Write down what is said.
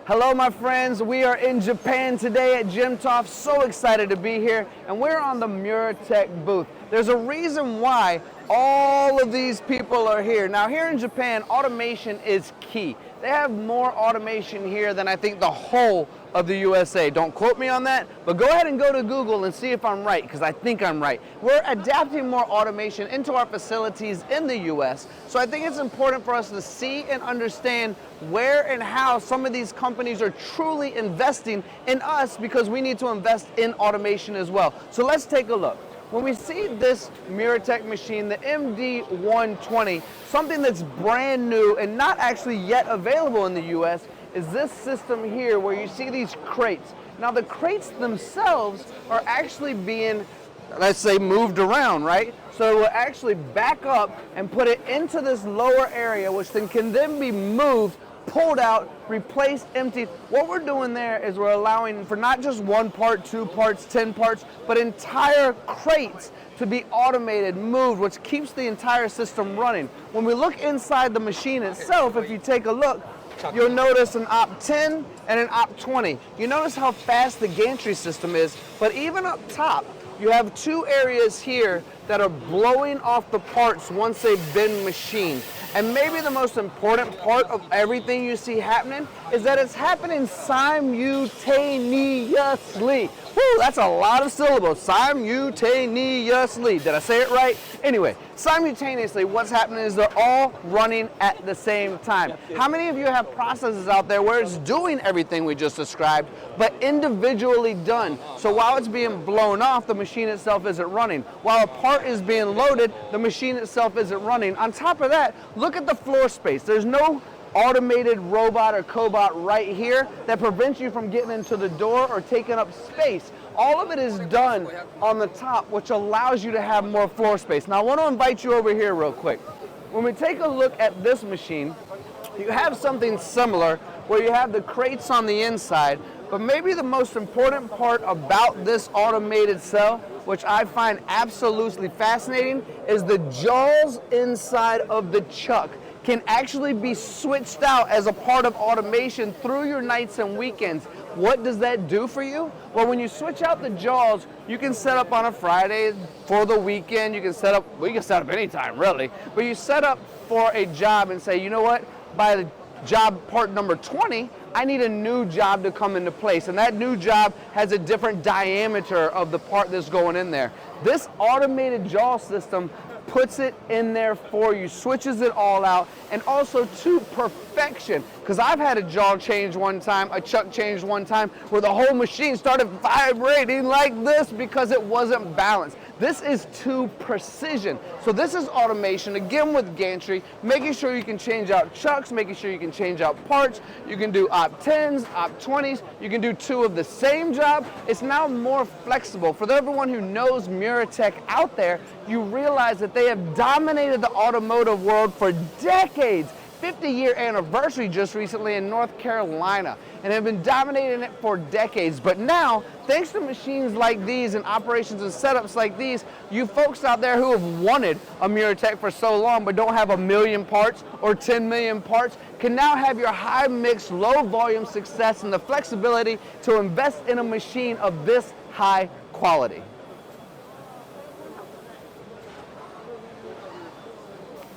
Hello my friends, we are in Japan today at JIMTOF. So excited to be here, and we're on the Muratec booth. There's a reason why all of these people are here. Now here in Japan, automation is key. They have more automation here than I think the whole of the USA. Don't quote me on that, but go ahead and go to Google and see if I'm right, because I think I'm right. We're adapting more automation into our facilities in the US, so I think it's important for us to see and understand where and how some of these companies are truly investing in us, because we need to invest in automation as well. So let's take a look. When we see this Muratec machine, the MD120, something that's brand new and not actually yet available in the US is this system here where you see these crates. Now the crates themselves are actually being, let's say, moved around, right? So it will actually back up and put it into this lower area, which then can then be moved, pulled out, replaced, emptied. What we're doing there is we're allowing for not just one part, 2 parts, 10 parts, but entire crates to be automated, moved, which keeps the entire system running. When we look inside the machine itself, if you take a look, you'll notice an op 10 and an op 20. You notice how fast the gantry system is, but even up top, you have 2 areas here that are blowing off the parts once they've been machined. And maybe the most important part of everything you see happening is that it's happening simultaneously. Woo, that's a lot of syllables. Simultaneously. Did I say it right? Anyway, simultaneously, what's happening is they're all running at the same time. How many of you have processes out there where it's doing everything we just described, but individually done? So while it's being blown off, the machine itself isn't running. While a part is being loaded, the machine itself isn't running. On top of that, look at the floor space. There's no automated robot or cobot right here that prevents you from getting into the door or taking up space. All of it is done on the top, which allows you to have more floor space. Now I want to invite you over here real quick. When we take a look at this machine, you have something similar where you have the crates on the inside, but maybe the most important part about this automated cell, which I find absolutely fascinating, is the jaws inside of the chuck can actually be switched out as a part of automation through your nights and weekends. What does that do for you? Well, when you switch out the jaws, you can set up on a Friday for the weekend. You can set up, well, you can set up anytime really, but you set up for a job and say, you know what, by the job part number 20, I need a new job to come into place, and that new job has a different diameter of the part that's going in there. This automated jaw system puts it in there for you, switches it all out, and also to perfection. Because I've had a jaw change one time, a chuck change one time, where the whole machine started vibrating like this because it wasn't balanced. This is to precision. So this is automation, again with gantry, making sure you can change out chucks, making sure you can change out parts. You can do op 10s, op 20s, you can do 2 of the same job. It's now more flexible. For everyone who knows Muratec out there, you realize that they have dominated the automotive world for decades. 50-year anniversary just recently in North Carolina, and have been dominating it for decades. But now, thanks to machines like these and operations and setups like these, you folks out there who have wanted a Muratec for so long but don't have 1 million parts or 10 million parts can now have your high mix, low volume success and the flexibility to invest in a machine of this high quality.